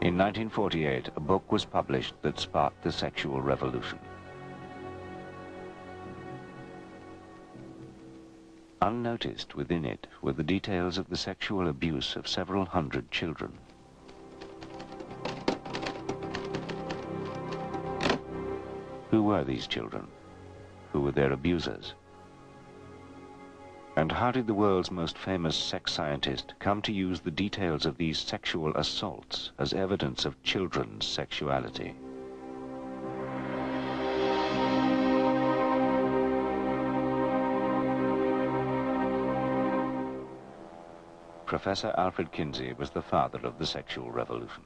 In 1948, a book was published that sparked the sexual revolution. Unnoticed within it were the details of the sexual abuse of several hundred children. Who were these children? Who were their abusers? And how did the world's most famous sex scientist come to use the details of these sexual assaults as evidence of children's sexuality? Professor Alfred Kinsey was the father of the sexual revolution.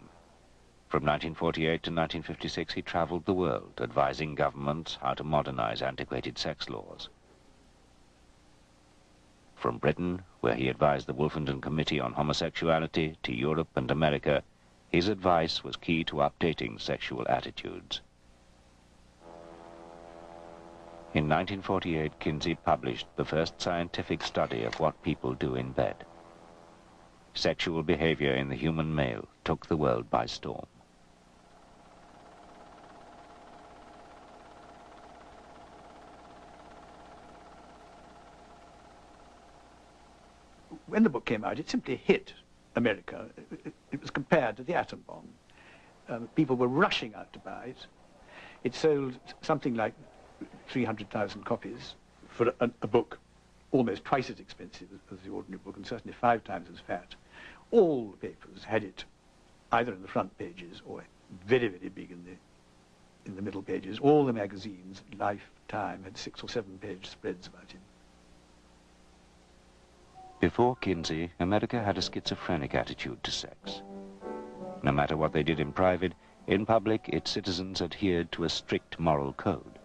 From 1948 to 1956, he traveled the world, advising governments how to modernize antiquated sex laws. From Britain, where he advised the Wolfenden Committee on Homosexuality, to Europe and America, his advice was key to updating sexual attitudes. In 1948, Kinsey published the first scientific study of what people do in bed. Sexual behavior in the human male took the world by storm. When the book came out, it simply hit America. It was compared to the atom bomb. People were rushing out to buy it. It sold something like 300,000 copies for a book almost twice as expensive as the ordinary book, and certainly 5 times as fat. All the papers had it either in the front pages or very, very big in the middle pages. All the magazines, Life, Time, had 6 or 7 page spreads about it. Before Kinsey, America had a schizophrenic attitude to sex. No matter what they did in private, in public, its citizens adhered to a strict moral code.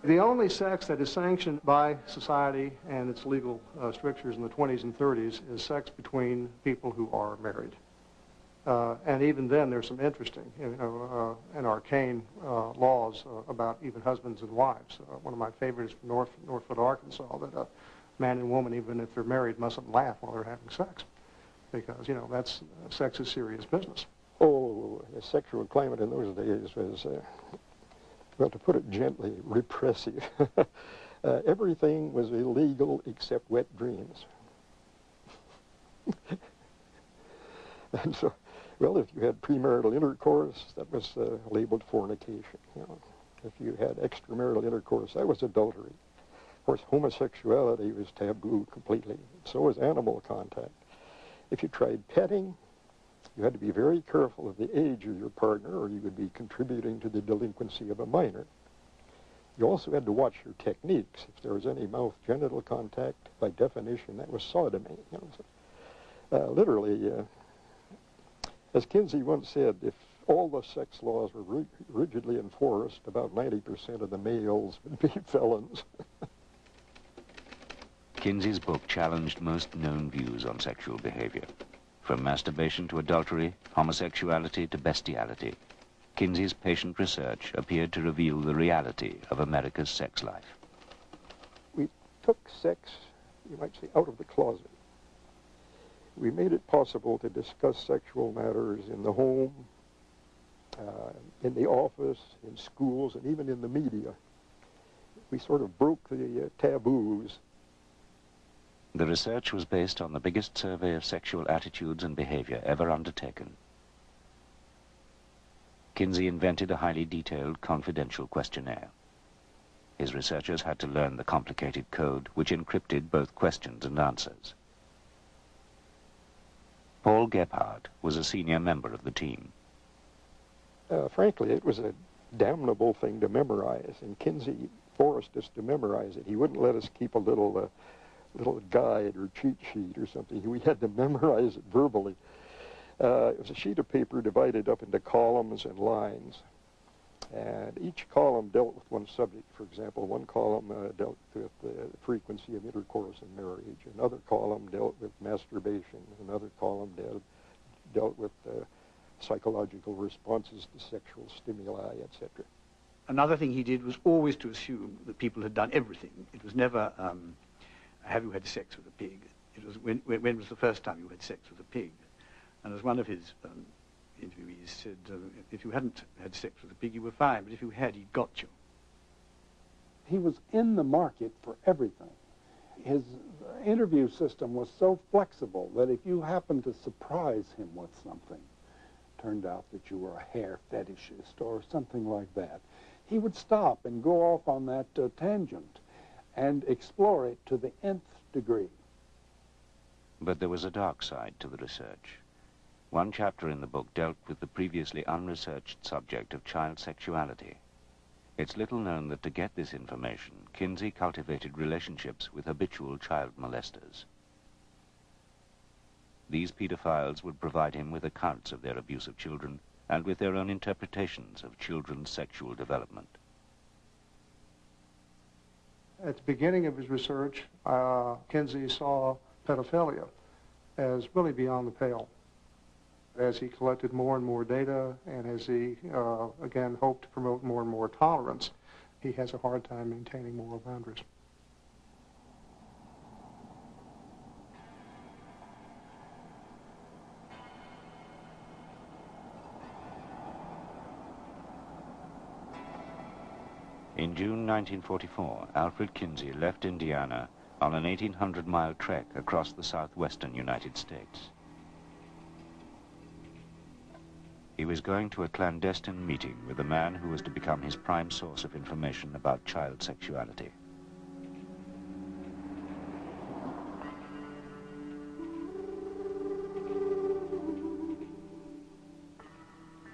The only sex that is sanctioned by society and its legal strictures in the 20s and 30s is sex between people who are married. And even then, there's some interesting and arcane laws about even husbands and wives. One of my favorites from Northwood, Arkansas, that a man and woman, even if they're married, mustn't laugh while they're having sex, because, you know, that's sex is serious business. Oh, the sexual climate in those days was, well, to put it gently, repressive. Everything was illegal except wet dreams. And so, well, if you had premarital intercourse, that was labeled fornication. You know, if you had extramarital intercourse, that was adultery. Of course, homosexuality was taboo completely. So was animal contact. If you tried petting, you had to be very careful of the age of your partner, or you would be contributing to the delinquency of a minor. You also had to watch your techniques. If there was any mouth-genital contact, by definition, that was sodomy. You know, so, literally, as Kinsey once said, if all the sex laws were rigidly enforced, about 90% of the males would be felons. Kinsey's book challenged most known views on sexual behavior. From masturbation to adultery, homosexuality to bestiality, Kinsey's patient research appeared to reveal the reality of America's sex life. We took sex, you might say, out of the closet. We made it possible to discuss sexual matters in the home, in the office, in schools, and even in the media. We sort of broke the taboos. The research was based on the biggest survey of sexual attitudes and behavior ever undertaken. Kinsey invented a highly detailed, confidential questionnaire. His researchers had to learn the complicated code, which encrypted both questions and answers. Paul Gebhardt was a senior member of the team. Frankly, it was a damnable thing to memorize, and Kinsey forced us to memorize it. He wouldn't let us keep a little guide or cheat sheet or something. We had to memorize it verbally. It was a sheet of paper divided up into columns and lines. And each column dealt with one subject. For example, one column dealt with the frequency of intercourse in marriage. Another column dealt with masturbation. Another column dealt with psychological responses to sexual stimuli, etc. Another thing he did was always to assume that people had done everything. It was never, have you had sex with a pig? It was, when was the first time you had sex with a pig? And as one of his interviewees said, if you hadn't had sex with a pig, you were fine, but if you had, he'd got you. He was in the market for everything. His interview system was so flexible that if you happened to surprise him with something, turned out that you were a hair fetishist or something like that, he would stop and go off on that tangent and explore it to the nth degree. But there was a dark side to the research. One chapter in the book dealt with the previously unresearched subject of child sexuality. It's little known that to get this information, Kinsey cultivated relationships with habitual child molesters. These pedophiles would provide him with accounts of their abuse of children and with their own interpretations of children's sexual development. At the beginning of his research, Kinsey saw pedophilia as really beyond the pale. As he collected more and more data, and as he, again, hoped to promote more and more tolerance, he has a hard time maintaining moral boundaries. In June 1944, Alfred Kinsey left Indiana on an 1,800-mile trek across the southwestern United States. He was going to a clandestine meeting with a man who was to become his prime source of information about child sexuality.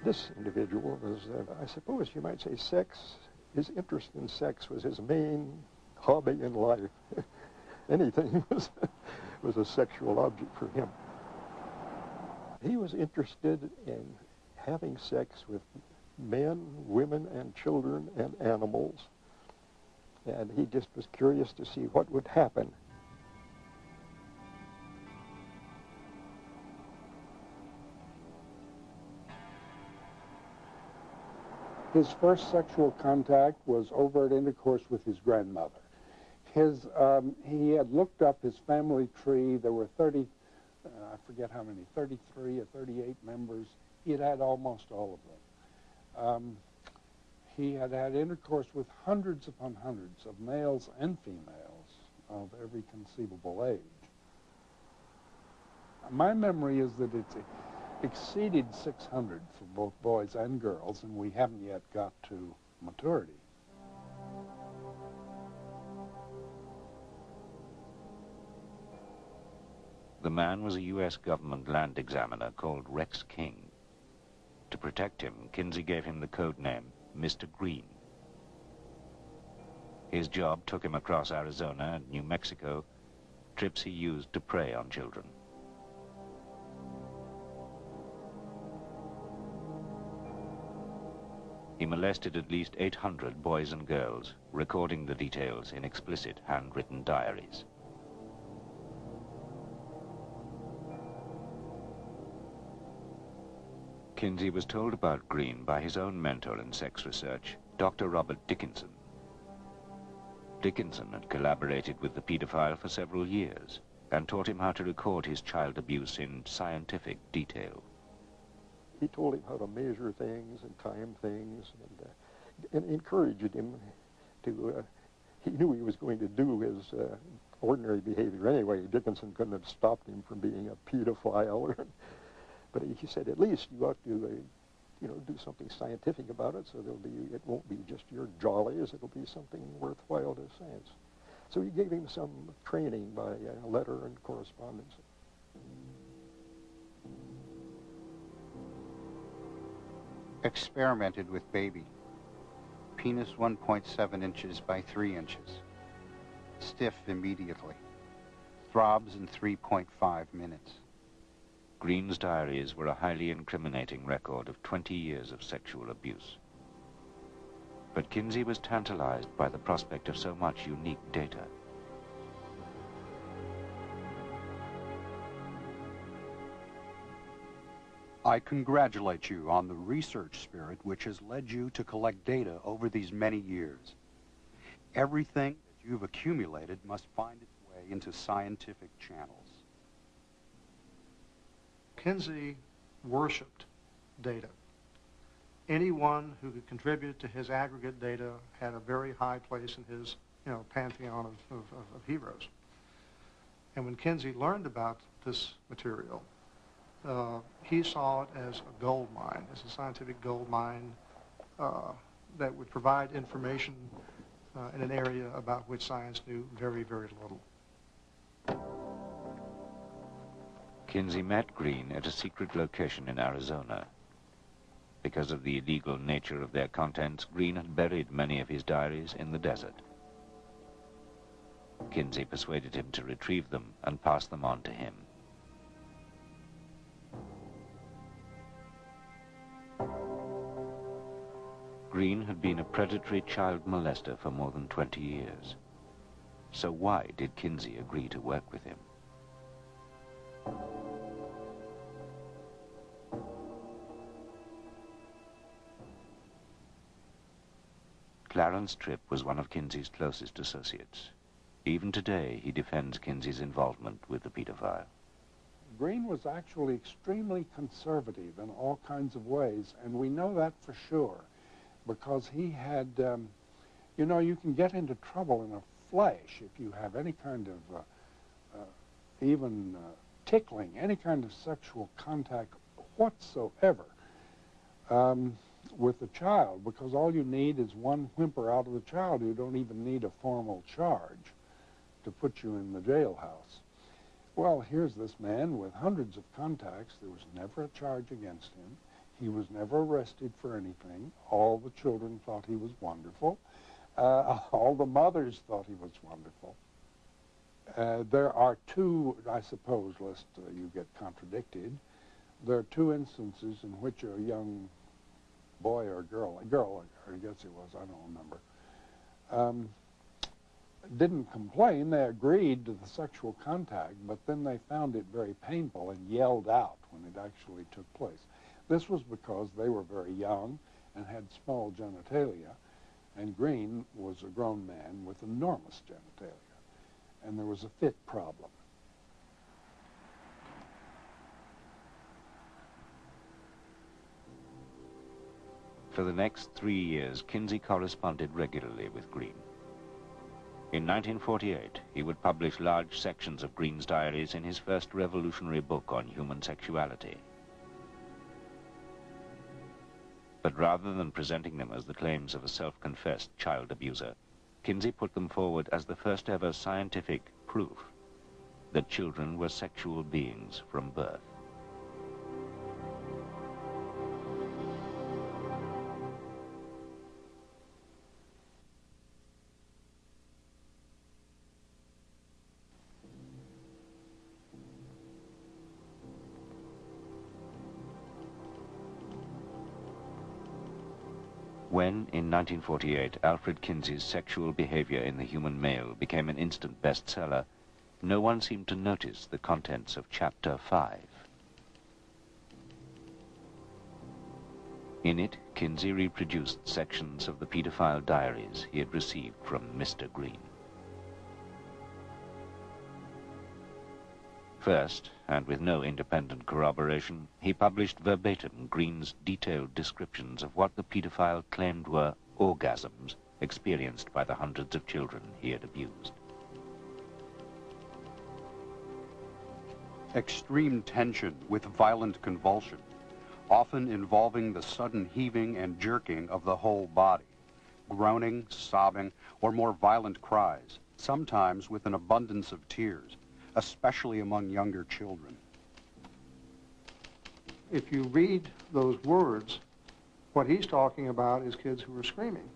This individual was, I suppose you might say, his interest in sex was his main hobby in life. Anything was a sexual object for him. He was interested in having sex with men, women, and children and animals. And he just was curious to see what would happen. His first sexual contact was overt intercourse with his grandmother. He had looked up his family tree. There were 30, I forget how many, 33 or 38 members. He had had almost all of them. He had had intercourse with hundreds upon hundreds of males and females of every conceivable age. My memory is that it's exceeded 600 for both boys and girls, and we haven't yet got to maturity. The man was a U.S. government land examiner called Rex King. To protect him, Kinsey gave him the code name Mr. Green. His job took him across Arizona and New Mexico, trips he used to prey on children. He molested at least 800 boys and girls, recording the details in explicit handwritten diaries. Kinsey was told about Green by his own mentor in sex research, Dr. Robert Dickinson. Dickinson had collaborated with the pedophile for several years and taught him how to record his child abuse in scientific detail. He told him how to measure things and time things, and encouraged him to, he knew he was going to do his ordinary behavior anyway. Dickinson couldn't have stopped him from being a pedophile. But he said, at least you ought to, do something scientific about it, so it won't be just your jollies, it'll be something worthwhile to science. So he gave him some training by letter and correspondence. Experimented with baby. Penis 1.7 inches by 3 inches. Stiff immediately. Throbs in 3.5 minutes. Green's diaries were a highly incriminating record of 20 years of sexual abuse. But Kinsey was tantalized by the prospect of so much unique data. I congratulate you on the research spirit which has led you to collect data over these many years. Everything that you've accumulated must find its way into scientific channels. Kinsey worshipped data. Anyone who could contribute to his aggregate data had a very high place in his, pantheon of heroes. And when Kinsey learned about this material, he saw it as a gold mine, as a scientific gold mine that would provide information in an area about which science knew very, very little. Kinsey met Green at a secret location in Arizona. Because of the illegal nature of their contents, Green had buried many of his diaries in the desert. Kinsey persuaded him to retrieve them and pass them on to him. Green had been a predatory child molester for more than 20 years. So why did Kinsey agree to work with him? Clarence Tripp was one of Kinsey's closest associates. Even today, he defends Kinsey's involvement with the pedophile. Green was actually extremely conservative in all kinds of ways, and we know that for sure, because he had, you can get into trouble in a flash if you have any kind of, even tickling, any kind of sexual contact whatsoever with the child, because all you need is one whimper out of the child. You don't even need a formal charge to put you in the jailhouse. Well, here's this man with hundreds of contacts. There was never a charge against him. He was never arrested for anything. All the children thought he was wonderful. All the mothers thought he was wonderful. There are two, I suppose, lest you get contradicted, there are two instances in which a young boy or girl, I guess it was, I don't remember, didn't complain. They agreed to the sexual contact, but then they found it very painful and yelled out when it actually took place. This was because they were very young and had small genitalia, and Green was a grown man with enormous genitalia, and there was a fit problem. For the next 3 years, Kinsey corresponded regularly with Green. In 1948, he would publish large sections of Green's diaries in his first revolutionary book on human sexuality. But rather than presenting them as the claims of a self-confessed child abuser, Kinsey put them forward as the first ever scientific proof that children were sexual beings from birth. When, in 1948, Alfred Kinsey's Sexual Behavior in the Human Male became an instant bestseller, no one seemed to notice the contents of Chapter 5. In it, Kinsey reproduced sections of the pedophile diaries he had received from Mr. Green. First, and with no independent corroboration, he published verbatim Green's detailed descriptions of what the pedophile claimed were orgasms experienced by the hundreds of children he had abused. Extreme tension with violent convulsion, often involving the sudden heaving and jerking of the whole body, groaning, sobbing, or more violent cries, sometimes with an abundance of tears, especially among younger children. If you read those words, what he's talking about is kids who are screaming,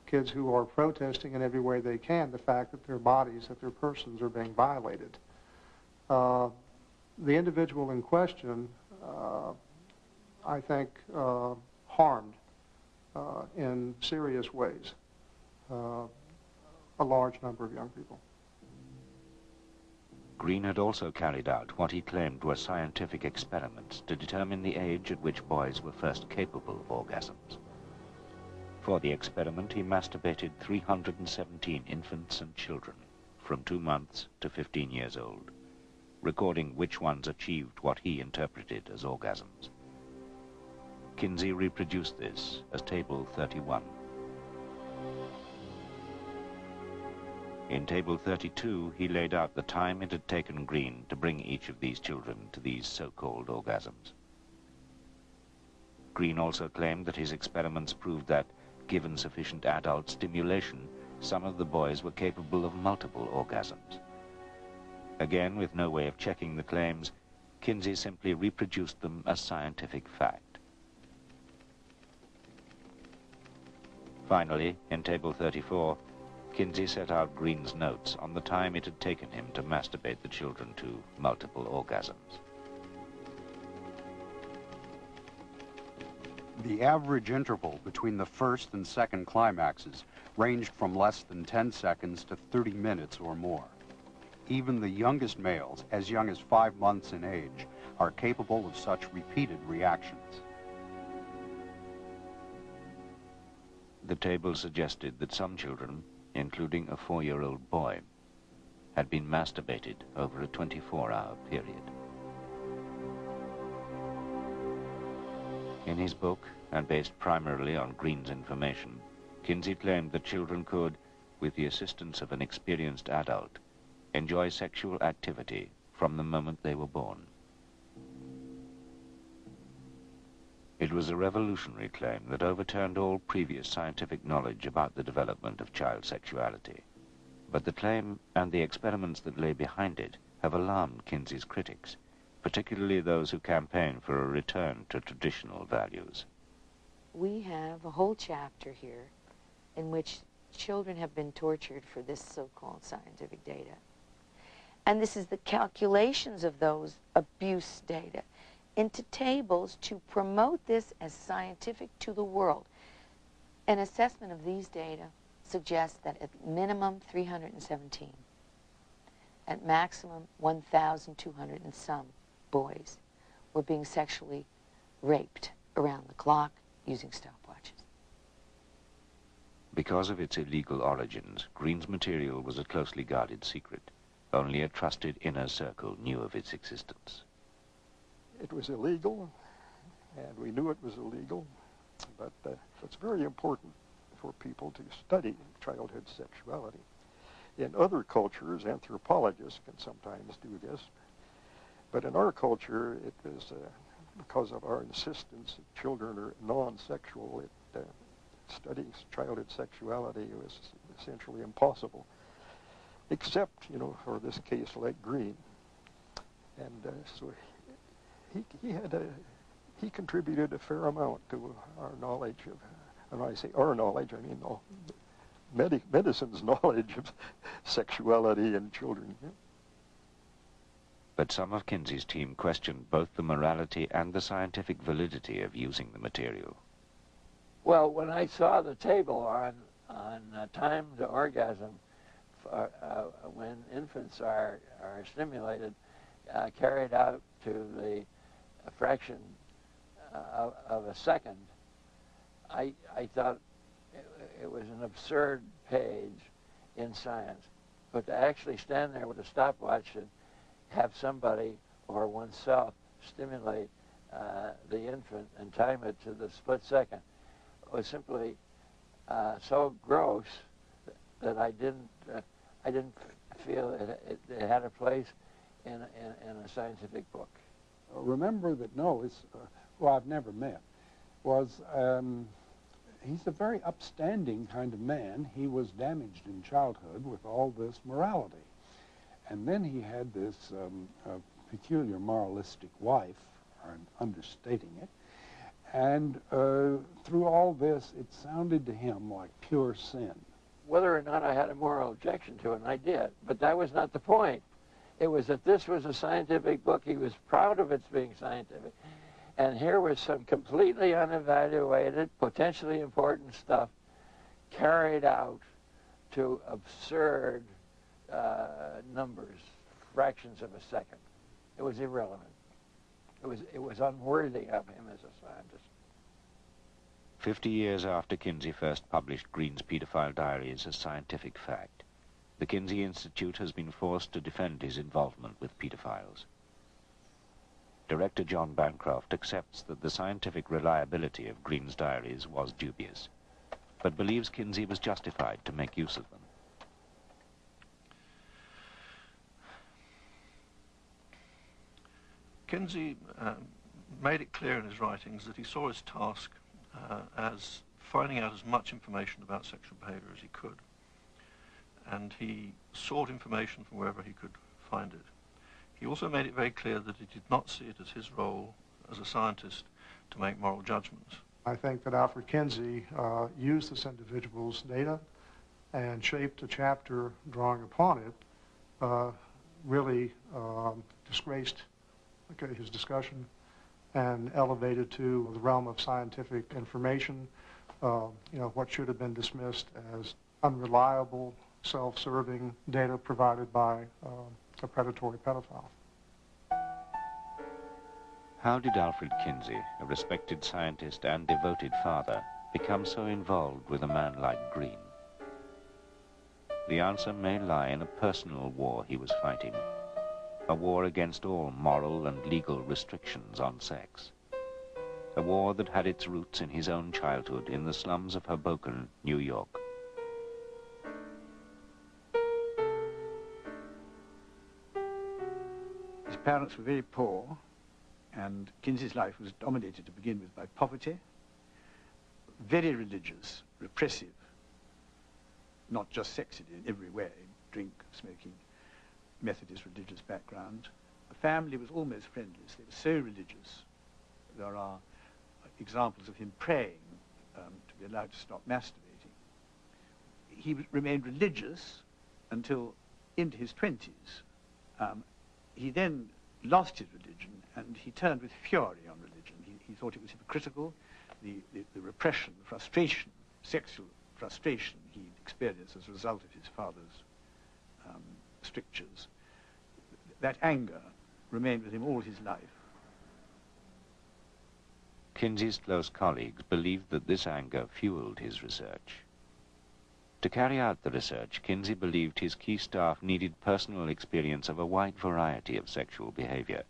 kids who are protesting in every way they can the fact that their bodies, that their persons are being violated. The individual in question, I think, harmed in serious ways a large number of young people. Green had also carried out what he claimed were scientific experiments to determine the age at which boys were first capable of orgasms. For the experiment, he masturbated 317 infants and children from 2 months to 15 years old, recording which ones achieved what he interpreted as orgasms. Kinsey reproduced this as Table 31. In Table 32, he laid out the time it had taken Green to bring each of these children to these so-called orgasms. Green also claimed that his experiments proved that, given sufficient adult stimulation, some of the boys were capable of multiple orgasms. Again, with no way of checking the claims, Kinsey simply reproduced them as scientific fact. Finally, in Table 34, Kinsey set out Green's notes on the time it had taken him to masturbate the children to multiple orgasms. The average interval between the first and second climaxes ranged from less than 10 seconds to 30 minutes or more. Even the youngest males, as young as 5 months in age, are capable of such repeated reactions. The table suggested that some children, including a 4-year-old boy, had been masturbated over a 24-hour period. In his book, and based primarily on Green's information, Kinsey claimed that children could, with the assistance of an experienced adult, enjoy sexual activity from the moment they were born. It was a revolutionary claim that overturned all previous scientific knowledge about the development of child sexuality. But the claim and the experiments that lay behind it have alarmed Kinsey's critics, particularly those who campaign for a return to traditional values. We have a whole chapter here in which children have been tortured for this so-called scientific data. And this is the calculations of those abuse data into tables to promote this as scientific to the world. An assessment of these data suggests that at minimum 317, at maximum 1,200 and some boys were being sexually raped around the clock using stopwatches. Because of its illegal origins, Green's material was a closely guarded secret. Only a trusted inner circle knew of its existence. It was illegal, and we knew it was illegal, but it's very important for people to study childhood sexuality. In other cultures, anthropologists can sometimes do this, but in our culture, it was because of our insistence that children are non-sexual, studying childhood sexuality was essentially impossible, except, for this case like Green. And so he contributed a fair amount to our knowledge of, and when I say our knowledge, I mean medicine's knowledge of sexuality in children. Yeah. But some of Kinsey's team questioned both the morality and the scientific validity of using the material. Well, when I saw the table on time to orgasm, when infants are stimulated, carried out to the fraction of a second, I thought it was an absurd page in science. But to actually stand there with a stopwatch and have somebody or oneself stimulate the infant and time it to the split second was simply so gross that I didn't feel it had a place in a scientific book. Remember that Noah, who I've never met, was he's a very upstanding kind of man. He was damaged in childhood with all this morality. And then he had this peculiar moralistic wife, I'm understating it, and through all this, it sounded to him like pure sin. Whether or not I had a moral objection to it, and I did, but that was not the point. It was that this was a scientific book. He was proud of its being scientific. And here was some completely unevaluated, potentially important stuff carried out to absurd numbers, fractions of a second. It was irrelevant. It was unworthy of him as a scientist. 50 years after Kinsey first published Green's pedophile diary as a scientific fact, the Kinsey Institute has been forced to defend his involvement with pedophiles. director John Bancroft accepts that the scientific reliability of Green's diaries was dubious, but believes Kinsey was justified to make use of them. Kinsey made it clear in his writings that he saw his task as finding out as much information about sexual behavior as he could. And he sought information from wherever he could find it. He also made it very clear that he did not see it as his role as a scientist to make moral judgments. I think that Alfred Kinsey used this individual's data and shaped a chapter drawing upon it, really disgraced his discussion and elevated to the realm of scientific information, what should have been dismissed as unreliable, self-serving data provided by a predatory pedophile. How did Alfred Kinsey, a respected scientist and devoted father, become so involved with a man like Green? The answer may lie in a personal war he was fighting, a war against all moral and legal restrictions on sex, a war that had its roots in his own childhood in the slums of Hoboken, New York. His parents were very poor, and Kinsey's life was dominated to begin with by poverty, very religious, repressive, not just sexy in every way, drink, smoking, Methodist religious background. The family was almost friendless. They were so religious. There are examples of him praying to be allowed to stop masturbating. He remained religious until into his 20s. He then lost his religion, and he turned with fury on religion. He thought it was hypocritical. The repression, the frustration, sexual frustration he experienced as a result of his father's strictures, that anger remained with him all his life. Kinsey's close colleagues believed that this anger fueled his research. To carry out the research, Kinsey believed his key staff needed personal experience of a wide variety of sexual behavior.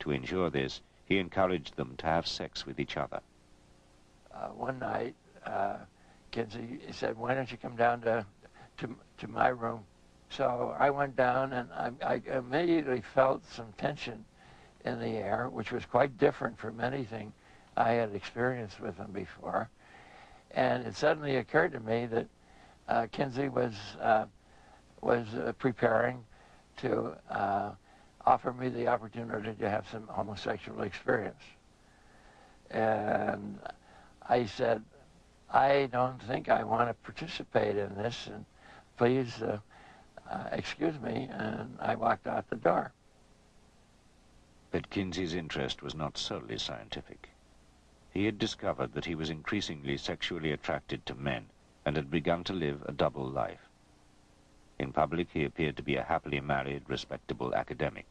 To ensure this, he encouraged them to have sex with each other. One night, Kinsey said, "Why don't you come down to my room?" So I went down, and I immediately felt some tension in the air, which was quite different from anything I had experienced with him before. And it suddenly occurred to me that Kinsey was preparing to offer me the opportunity to have some homosexual experience. And I said, "I don't think I want to participate in this, and please excuse me," and I walked out the door. But Kinsey's interest was not solely scientific. He had discovered that he was increasingly sexually attracted to men and had begun to live a double life. In public, he appeared to be a happily married, respectable academic.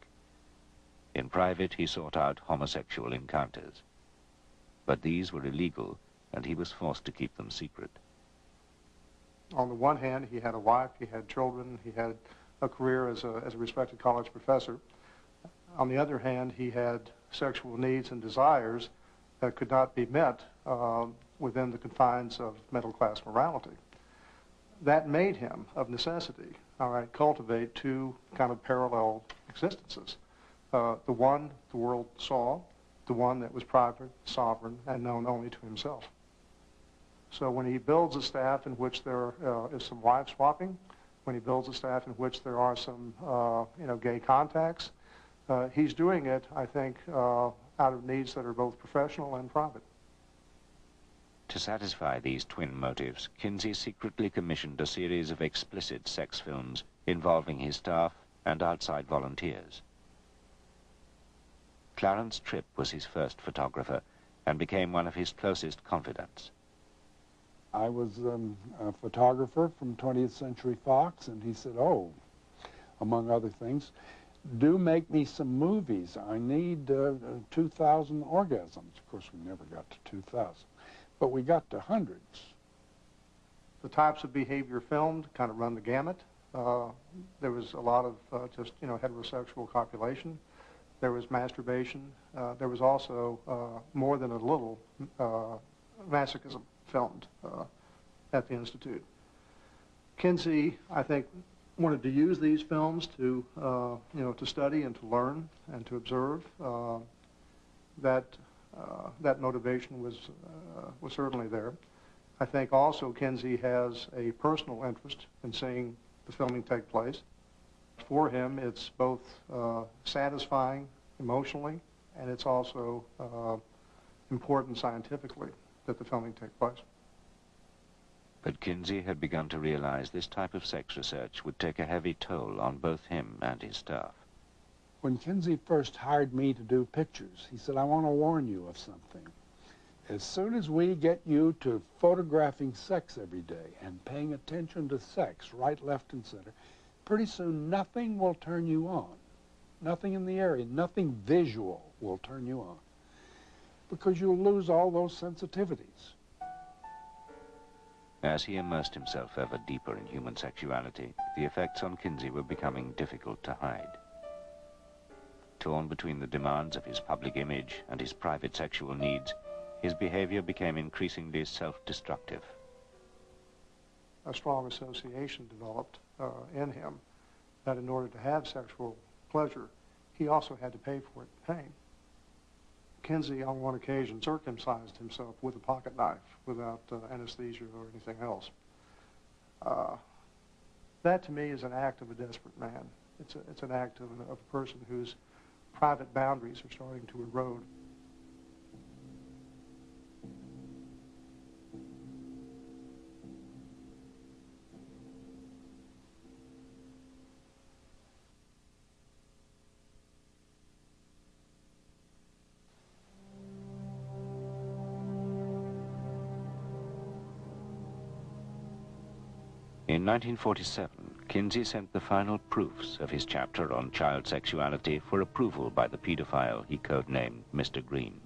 In private, he sought out homosexual encounters. But these were illegal, and he was forced to keep them secret. On the one hand, he had a wife, he had children, he had a career as a respected college professor. On the other hand, he had sexual needs and desires that could not be met within the confines of middle-class morality. That made him, of necessity, cultivate two kind of parallel existences. The one the world saw, the one that was private, sovereign, and known only to himself. So when he builds a staff in which there is some wife swapping, when he builds a staff in which there are some gay contacts, he's doing it, I think, out of needs that are both professional and private. To satisfy these twin motives, Kinsey secretly commissioned a series of explicit sex films involving his staff and outside volunteers. Clarence Tripp was his first photographer and became one of his closest confidants. I was a photographer from 20th Century Fox, and he said, "Oh, among other things, do make me some movies. I need 2,000 orgasms." Of course, we never got to 2,000, but we got to hundreds. The types of behavior filmed kind of run the gamut. There was a lot of just heterosexual copulation. there was masturbation. There was also more than a little masochism filmed at the Institute. Kinsey, I think, wanted to use these films to, to study and to learn and to observe. That motivation was certainly there. I think also Kinsey has a personal interest in seeing the filming take place. For him, it's both satisfying emotionally, and it's also important scientifically that the filming take place. But Kinsey had begun to realize this type of sex research would take a heavy toll on both him and his staff. When Kinsey first hired me to do pictures, he said, I want to warn you of something. As soon as we get you to photographing sex every day and paying attention to sex, right, left, and center, pretty soon nothing will turn you on. Nothing in the area, nothing visual will turn you on, because you'll lose all those sensitivities. As he immersed himself ever deeper in human sexuality, the effects on Kinsey were becoming difficult to hide. Torn between the demands of his public image and his private sexual needs, his behavior became increasingly self-destructive. A strong association developed in him that in order to have sexual pleasure, he also had to pay for it in pain. Kinsey, on one occasion, circumcised himself with a pocket knife without anesthesia or anything else. That, to me, is an act of a desperate man. It's an act of a person whose private boundaries are starting to erode. In 1947, Kinsey sent the final proofs of his chapter on child sexuality for approval by the pedophile he codenamed Mr. Green.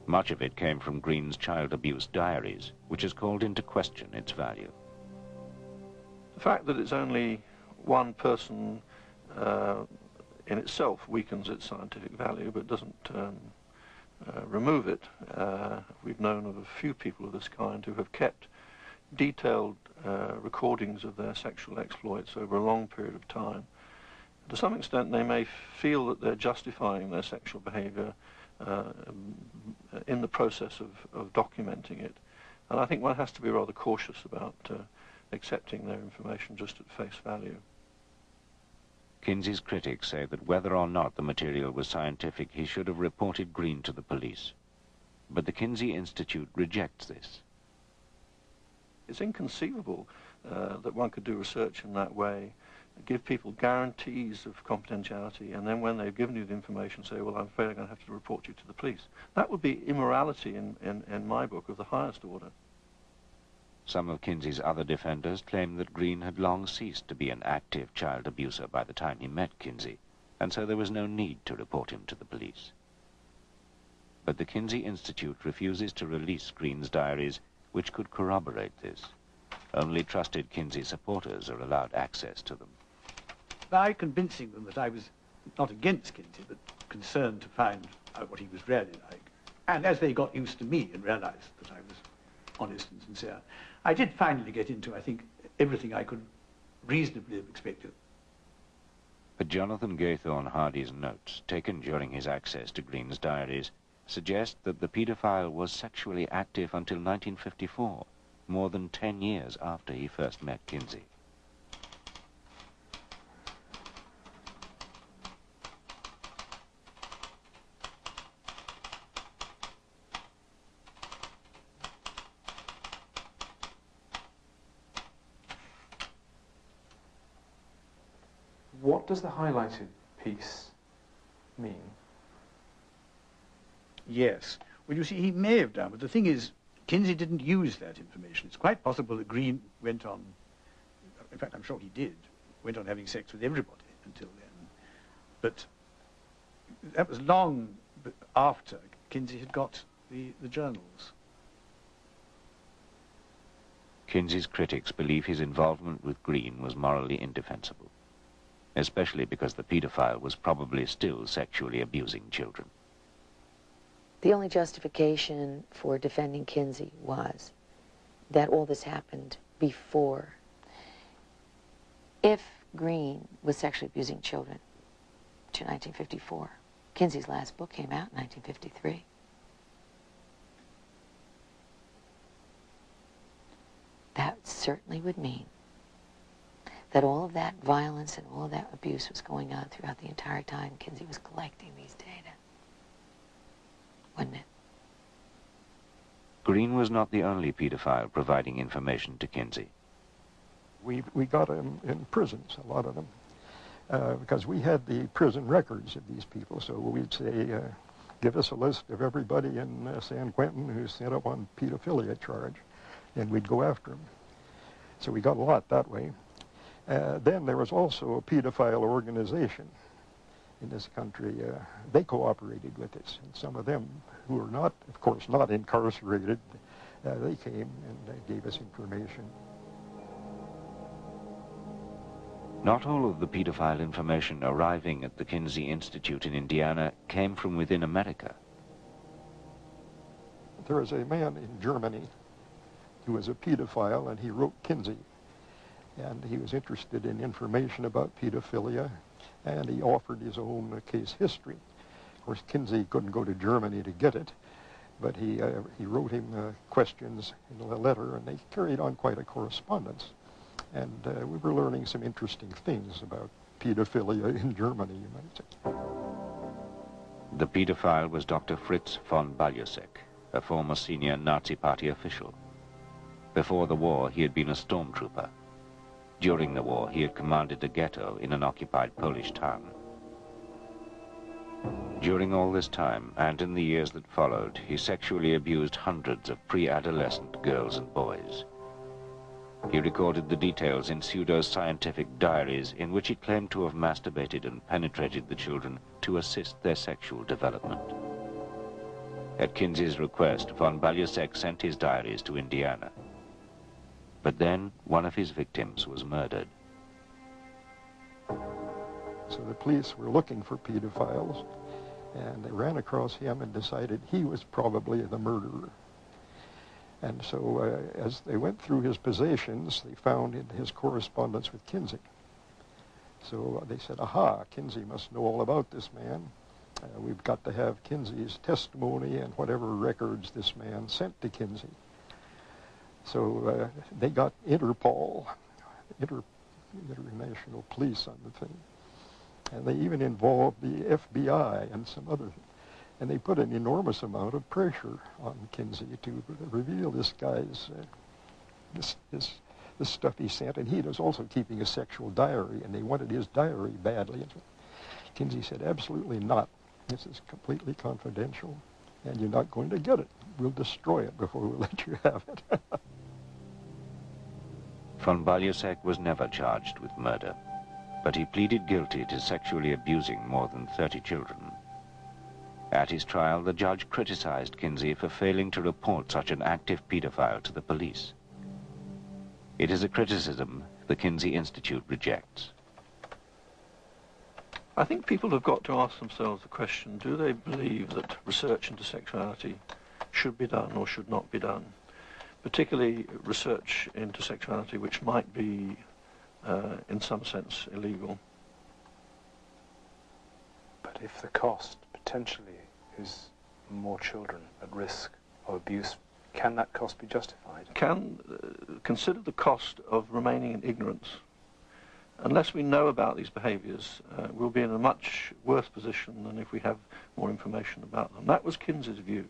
Much of it came from Green's child abuse diaries, which has called into question its value. The fact that it's only one person in itself weakens its scientific value, but doesn't remove it. We've known of a few people of this kind who have kept detailed recordings of their sexual exploits over a long period of time. To some extent, they may feel that they're justifying their sexual behavior in the process of documenting it. And I think one has to be rather cautious about accepting their information just at face value. Kinsey's critics say that whether or not the material was scientific, he should have reported Green to the police. But the Kinsey Institute rejects this. It's inconceivable that one could do research in that way, give people guarantees of confidentiality, and then when they've given you the information, say, well, I'm afraid I'm going to have to report you to the police. That would be immorality in my book of the highest order. Some of Kinsey's other defenders claim that Green had long ceased to be an active child abuser by the time he met Kinsey, and so there was no need to report him to the police. But the Kinsey Institute refuses to release Green's diaries, which could corroborate this. Only trusted Kinsey supporters are allowed access to them. By convincing them that I was not against Kinsey, but concerned to find out what he was really like, and as they got used to me and realized that I was honest and sincere, I did finally get into, I think, everything I could reasonably have expected. But Jonathan Gaythorne Hardy's notes, taken during his access to Green's diaries, suggest that the paedophile was sexually active until 1954, more than 10 years after he first met Kinsey. What does the highlighted piece mean? Yes. Well, you see, he may have done, but the thing is, Kinsey didn't use that information. It's quite possible that Green went on, in fact, I'm sure he did, went on having sex with everybody until then. But that was long after Kinsey had got the journals. Kinsey's critics believe his involvement with Green was morally indefensible. especially because the paedophile was probably still sexually abusing children. The only justification for defending Kinsey was that all this happened before. If Green was sexually abusing children to 1954, Kinsey's last book came out in 1953. That certainly would mean that all of that violence and all of that abuse was going on throughout the entire time Kinsey was collecting these data. Wouldn't it? Green was not the only paedophile providing information to Kinsey. We got them in prisons, a lot of them, because we had the prison records of these people. So we'd say, give us a list of everybody in San Quentin who's sent up on pedophilia charge, and we'd go after them. So we got a lot that way. Then there was also a pedophile organization in this country. They cooperated with us, and some of them who were not, of course, not incarcerated, they came and gave us information. Not all of the pedophile information arriving at the Kinsey Institute in Indiana came from within America. There was a man in Germany who was a pedophile, and he wrote Kinsey. And he was interested in information about pedophilia, and he offered his own case history. Of course, Kinsey couldn't go to Germany to get it, but he wrote him questions in a letter, and they carried on quite a correspondence. And we were learning some interesting things about pedophilia in Germany, you might say. The pedophile was Dr. Fritz von Balusek, a former senior Nazi Party official. Before the war, he had been a stormtrooper. During the war, he had commanded a ghetto in an occupied Polish town. During all this time, and in the years that followed, he sexually abused hundreds of pre-adolescent girls and boys. He recorded the details in pseudo-scientific diaries in which he claimed to have masturbated and penetrated the children to assist their sexual development. At Kinsey's request, von Balusek sent his diaries to Indiana. But then one of his victims was murdered. So the police were looking for pedophiles, and they ran across him and decided he was probably the murderer. And so as they went through his possessions, they found in his correspondence with Kinsey. So they said, aha, Kinsey must know all about this man. We've got to have Kinsey's testimony and whatever records this man sent to Kinsey. So they got Interpol, International Police on the thing. And they even involved the FBI and some other things. And they put an enormous amount of pressure on Kinsey to reveal this guy's, this stuff he sent. And he was also keeping a sexual diary, and they wanted his diary badly. And Kinsey said, absolutely not. This is completely confidential, and you're not going to get it. We'll destroy it before we let you have it. Von Balusek was never charged with murder, but he pleaded guilty to sexually abusing more than 30 children. At his trial, the judge criticized Kinsey for failing to report such an active pedophile to the police. It is a criticism the Kinsey Institute rejects. I think people have got to ask themselves the question, do they believe that research into sexuality should be done or should not be done? Particularly research into sexuality which might be, in some sense, illegal. But if the cost potentially is more children at risk of abuse, can that cost be justified? Consider the cost of remaining in ignorance. Unless we know about these behaviours, we'll be in a much worse position than if we have more information about them. That was Kinsey's view.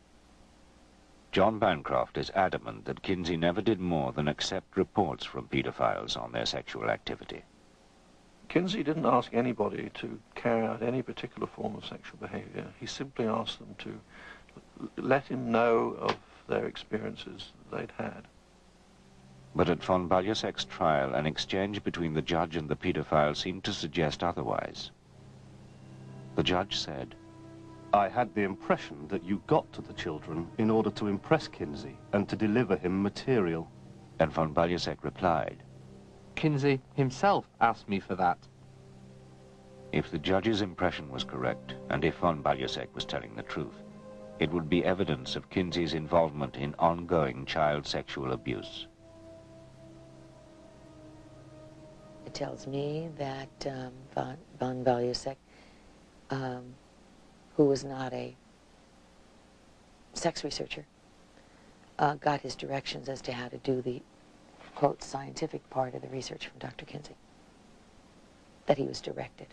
John Bancroft is adamant that Kinsey never did more than accept reports from pedophiles on their sexual activity. Kinsey didn't ask anybody to carry out any particular form of sexual behaviour. He simply asked them to let him know of their experiences they'd had. But at von Balusek's trial, an exchange between the judge and the pedophile seemed to suggest otherwise. The judge said, I had the impression that you got to the children in order to impress Kinsey and to deliver him material. And von Balusek replied, Kinsey himself asked me for that. If the judge's impression was correct, and if von Balusek was telling the truth, it would be evidence of Kinsey's involvement in ongoing child sexual abuse. It tells me that von Balusek, who was not a sex researcher, got his directions as to how to do the, quote, scientific part of the research from Dr. Kinsey, that he was directed.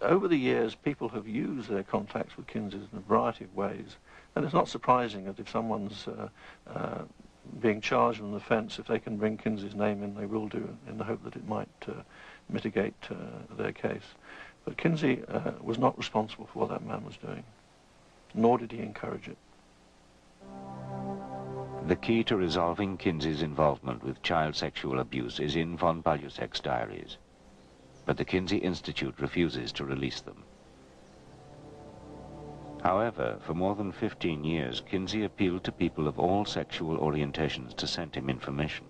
Over the years, people have used their contacts with Kinsey in a variety of ways, and it's not surprising that if someone's being charged with an offence, if they can bring Kinsey's name in, they will do, in the hope that it might mitigate their case. But Kinsey was not responsible for what that man was doing, nor did he encourage it. The key to resolving Kinsey's involvement with child sexual abuse is in von Balusek's diaries, but the Kinsey Institute refuses to release them. However, for more than 15 years, Kinsey appealed to people of all sexual orientations to send him information.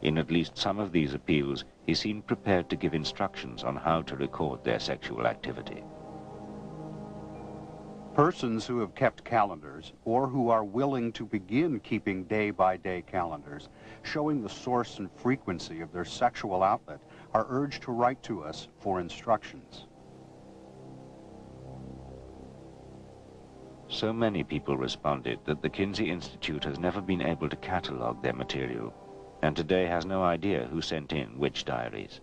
In at least some of these appeals, he seemed prepared to give instructions on how to record their sexual activity. Persons who have kept calendars, or who are willing to begin keeping day-by-day calendars, showing the source and frequency of their sexual outlet, are urged to write to us for instructions. So many people responded that the Kinsey Institute has never been able to catalogue their material, and today has no idea who sent in which diaries.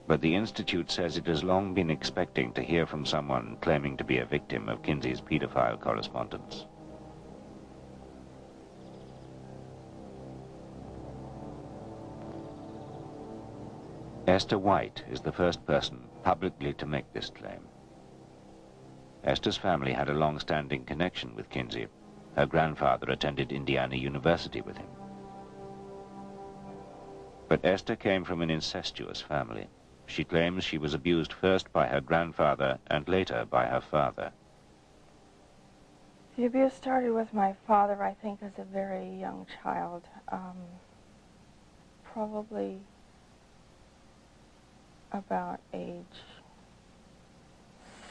But the Institute says it has long been expecting to hear from someone claiming to be a victim of Kinsey's pedophile correspondence. Esther White is the first person publicly to make this claim. Esther's family had a long-standing connection with Kinsey. Her grandfather attended Indiana University with him. But Esther came from an incestuous family. She claims she was abused first by her grandfather and later by her father. The abuse started with my father, I think, as a very young child, probably about age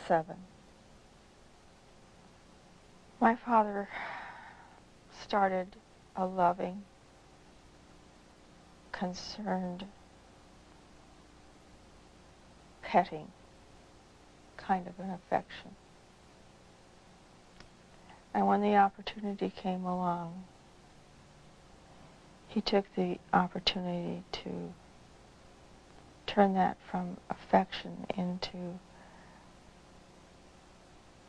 7. My father started a loving, concerned, petting kind of an affection. And when the opportunity came along, he took the opportunity to turn that from affection into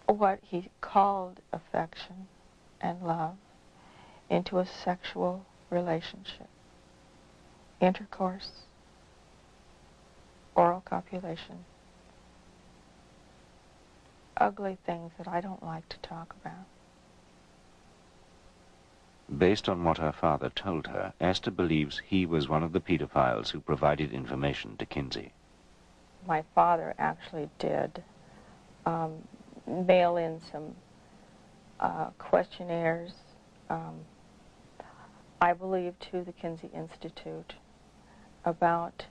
what he called affection and love, into a sexual relationship, intercourse, oral copulation, ugly things that I don't like to talk about. Based on what her father told her, Esther believes he was one of the pedophiles who provided information to Kinsey. My father actually did mail in some questionnaires, I believe, to the Kinsey Institute about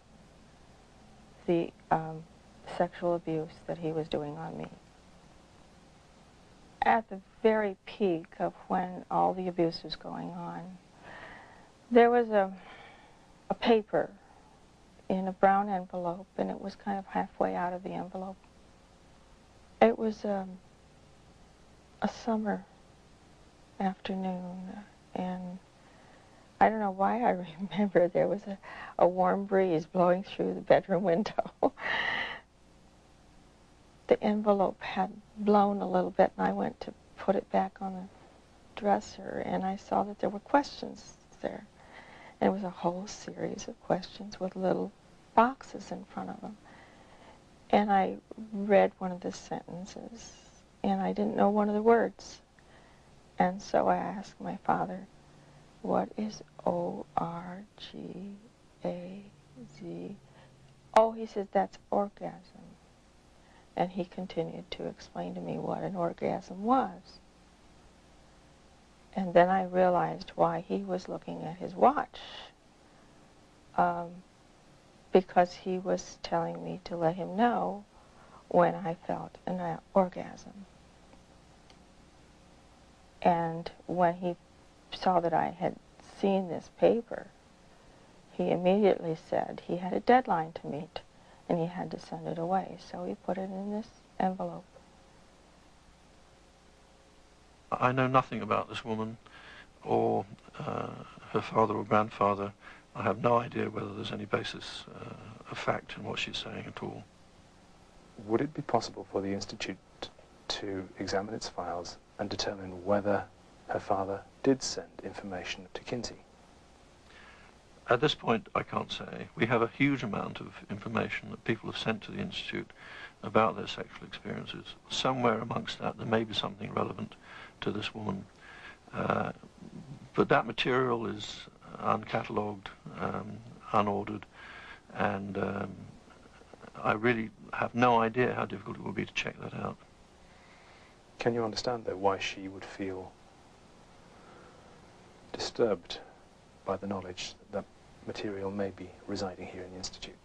the sexual abuse that he was doing on me. At the very peak of when all the abuse was going on, there was a paper in a brown envelope, and it was kind of halfway out of the envelope. It was a summer afternoon, and I don't know why I remember there was a warm breeze blowing through the bedroom window. The envelope had blown a little bit, and I went to put it back on the dresser, and I saw that there were questions there. And it was a whole series of questions with little boxes in front of them. And I read one of the sentences, and I didn't know one of the words. And so I asked my father, what is O-R-G-A-Z? Oh, he said, that's orgasm. And he continued to explain to me what an orgasm was. And then I realized why he was looking at his watch. because he was telling me to let him know when I felt an orgasm. And when he saw that I had seen this paper, he immediately said he had a deadline to meet and he had to send it away. So he put it in this envelope. I know nothing about this woman or her father or grandfather. I have no idea whether there's any basis of fact in what she's saying at all. Would it be possible for the Institute to examine its files and determine whether her father did send information to Kinsey? At this point, I can't say. We have a huge amount of information that people have sent to the Institute about their sexual experiences. Somewhere amongst that, there may be something relevant to this woman. But that material is uncatalogued, unordered, and I really have no idea how difficult it will be to check that out. Can you understand, though, why she would feel disturbed by the knowledge that material may be residing here in the Institute?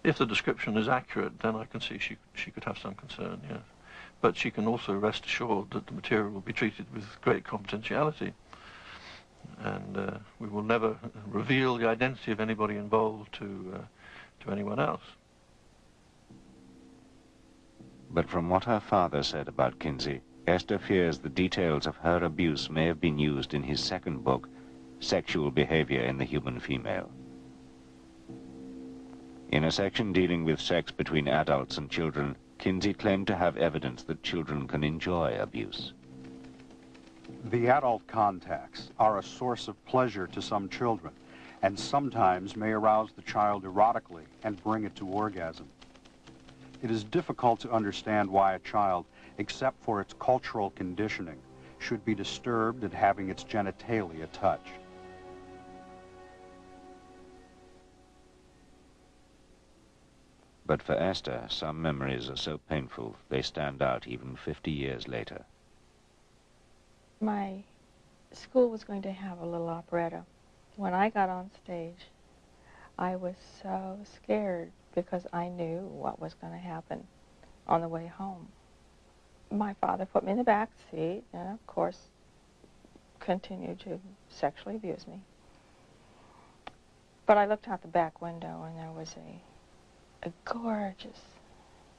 If the description is accurate, then I can see she could have some concern, yes. But she can also rest assured that the material will be treated with great confidentiality. And we will never reveal the identity of anybody involved to anyone else. But from what her father said about Kinsey, Esther fears the details of her abuse may have been used in his second book, Sexual Behavior in the Human Female. In a section dealing with sex between adults and children, Kinsey claimed to have evidence that children can enjoy abuse. The adult contacts are a source of pleasure to some children, and sometimes may arouse the child erotically and bring it to orgasm. It is difficult to understand why a child, except for its cultural conditioning, should be disturbed at having its genitalia touched. But for Esther, some memories are so painful they stand out even 50 years later. My school was going to have a little operetta. When I got on stage, I was so scared because I knew what was going to happen on the way home. My father put me in the back seat and, of course, continued to sexually abuse me. But I looked out the back window and there was a gorgeous,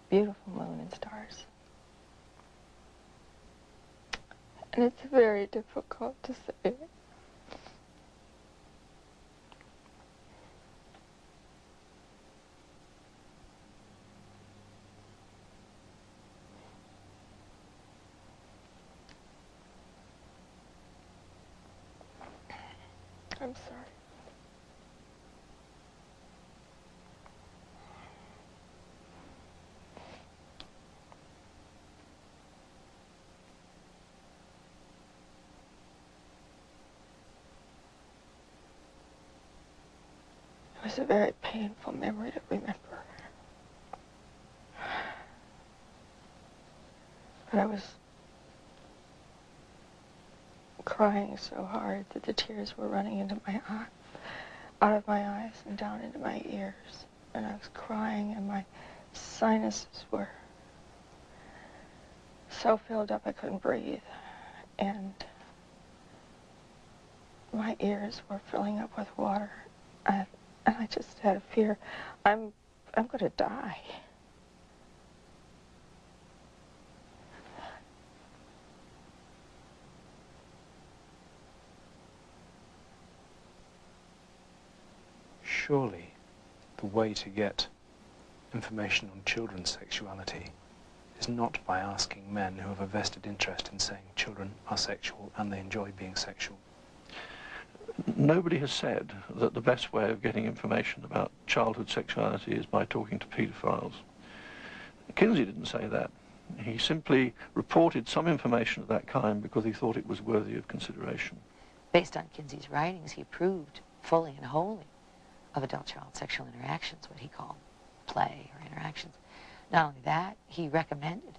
beautiful moon and stars. And it's very difficult to say it. I'm sorry. It was a very painful memory to remember. But I was crying so hard that the tears were running into my eye, out of my eyes and down into my ears. And I was crying and my sinuses were so filled up I couldn't breathe. And my ears were filling up with water. And I just had a fear, I'm going to die. Surely the way to get information on children's sexuality is not by asking men who have a vested interest in saying children are sexual and they enjoy being sexual. Nobody has said that the best way of getting information about childhood sexuality is by talking to paedophiles. Kinsey didn't say that. He simply reported some information of that kind because he thought it was worthy of consideration. Based on Kinsey's writings, he approved fully and wholly of adult-child sexual interactions, what he called play or interactions. Not only that, he recommended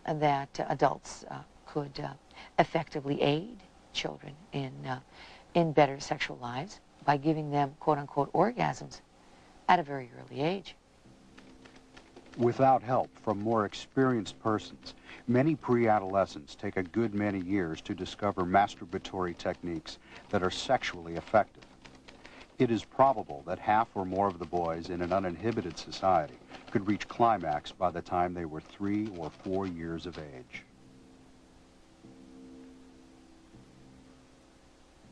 that adults could effectively aid children in better sexual lives. by giving them quote-unquote orgasms at a very early age. Without help from more experienced persons, many pre-adolescents take a good many years to discover masturbatory techniques that are sexually effective. It is probable that half or more of the boys in an uninhibited society could reach climax by the time they were 3 or 4 years of age.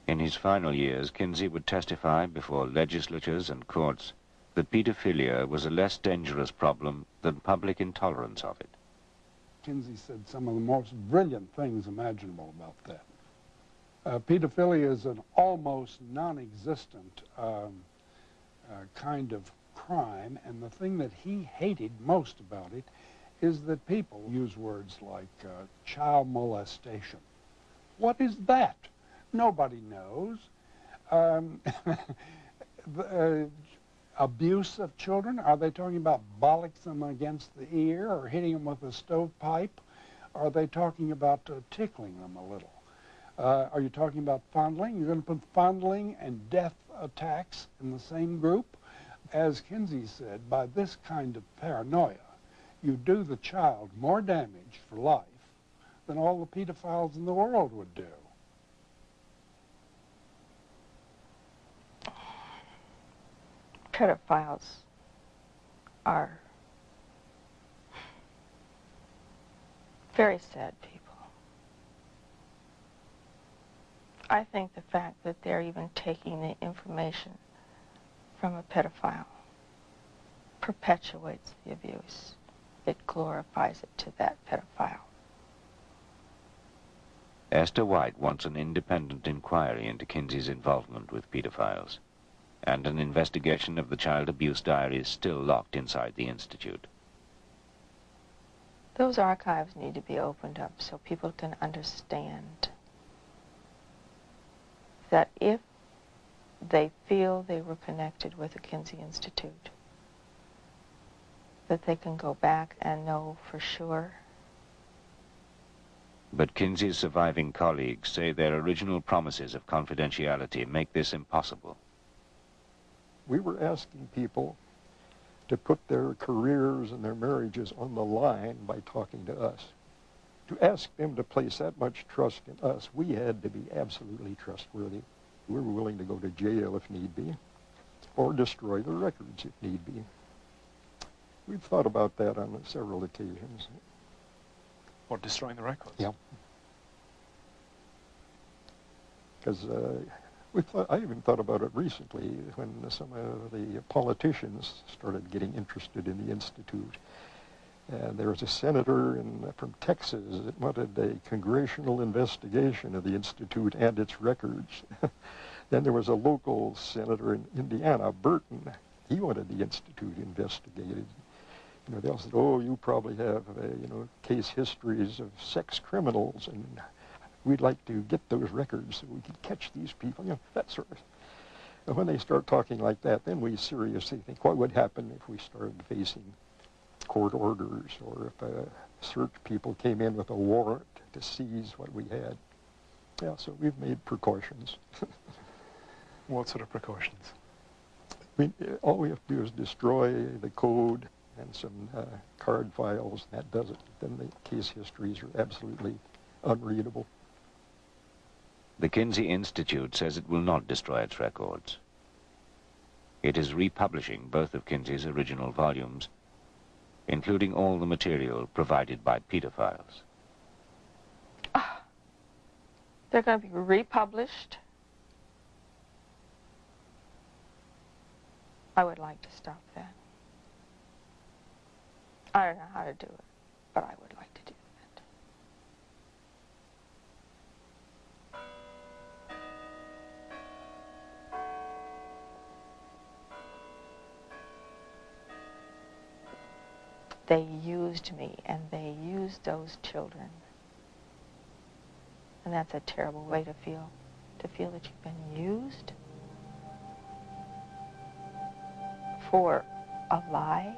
In his final years, Kinsey would testify before legislatures and courts that pedophilia was a less dangerous problem than public intolerance of it. Kinsey said some of the most brilliant things imaginable about that. Pedophilia is an almost non-existent kind of crime, and the thing that he hated most about it is that people use words like child molestation. What is that? Nobody knows. Abuse of children, are they talking about bollocks them against the ear or hitting them with a stovepipe? Are they talking about tickling them a little? Are you talking about fondling? You're going to put fondling and death attacks in the same group? As Kinsey said, by this kind of paranoia, you do the child more damage for life than all the pedophiles in the world would do. Pedophiles are very sad people. I think the fact that they're even taking the information from a pedophile perpetuates the abuse. It glorifies it to that pedophile. Esther White wants an independent inquiry into Kinsey's involvement with pedophiles, and an investigation of the child abuse diaries still locked inside the Institute. Those archives need to be opened up so people can understand that if they feel they were connected with the Kinsey Institute, that they can go back and know for sure. But Kinsey's surviving colleagues say their original promises of confidentiality make this impossible. We were asking people to put their careers and their marriages on the line by talking to us. To ask them to place that much trust in us, we had to be absolutely trustworthy. We were willing to go to jail if need be, or destroy the records if need be. We've thought about that on several occasions. What, destroying the records? Yeah. Because I even thought about it recently when some of the politicians started getting interested in the Institute. There was a senator from Texas that wanted a congressional investigation of the Institute and its records. Then there was a local senator in Indiana, Burton. He wanted the Institute investigated. You know, they all said, "Oh, you probably have, case histories of sex criminals, and we'd like to get those records so we could catch these people," that sort of thing. And when they start talking like that, then we seriously think, what would happen if we started facing court orders, or if search people came in with a warrant to seize what we had? Yeah, so we've made precautions. What sort of precautions? I mean, all we have to do is destroy the code and some card files, and that does it. Then the case histories are absolutely unreadable. The Kinsey Institute says it will not destroy its records. It is republishing both of Kinsey's original volumes, including all the material provided by pedophiles. They're going to be republished. I would like to stop that. I don't know how to do it, but I would like to do that. They used me, and they used those children. And that's a terrible way to feel that you've been used for a lie.